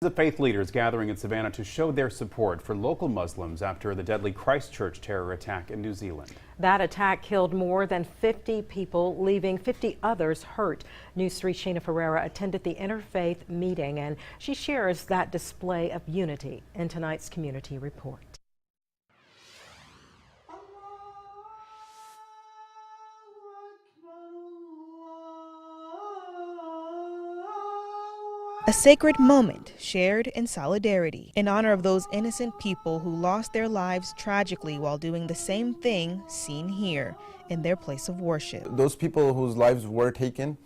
The faith leaders gathering in Savannah to show their support for local Muslims after the deadly Christchurch terror attack in New Zealand. That attack killed more than 50 people, leaving 50 others hurt. News 3's Shana Ferreira attended the Interfaith Meeting, and she shares that display of unity in tonight's Community Report. A sacred moment shared in solidarity in honor of those innocent people who lost their lives tragically while doing the same thing seen here in their place of worship. Those people whose lives were taken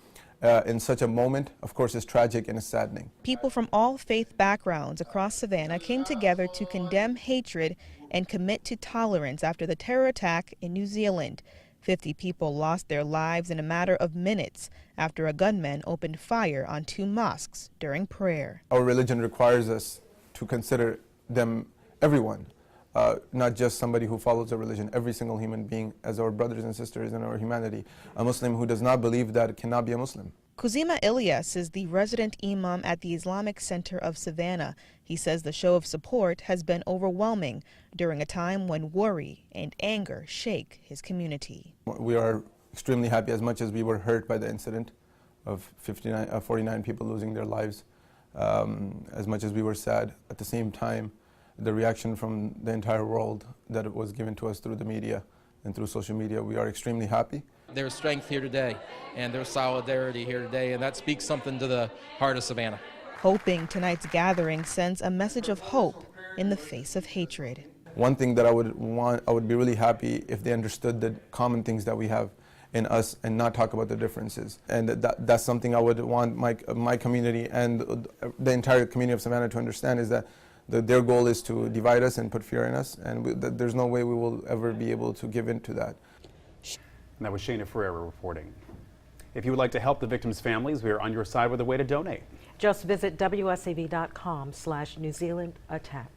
in such a moment, of course, is tragic and is saddening. People from all faith backgrounds across Savannah came together to condemn hatred and commit to tolerance after the terror attack in New Zealand. 50 people lost their lives in a matter of minutes after a gunman opened fire on 2 mosques during prayer. Our religion requires us to consider them everyone, not just somebody who follows a religion, every single human being as our brothers and sisters in our humanity. A Muslim who does not believe that cannot be a Muslim. Kuzima Ilyas is the resident imam at the Islamic Center of Savannah. He says the show of support has been overwhelming during a time when worry and anger shake his community. We are extremely happy, as much as we were hurt by the incident of 49 people losing their lives, as much as we were sad. At the same time, the reaction from the entire world that it was given to us through the media and through social media, we are extremely happy. There's strength here today, and there's solidarity here today, and that speaks something to the heart of Savannah. Hoping tonight's gathering sends a message of hope in the face of hatred. One thing that I would be really happy if they understood the common things that we have in us and not talk about the differences. And that's something I would want my community and the entire community of Savannah to understand, is that their goal is to divide us and put fear in us, and there's no way we will ever be able to give in to that. And that was Shana Ferreira reporting. If you would like to help the victims' families, we are on your side with a way to donate. Just visit WSAV.com/New Zealand Attack.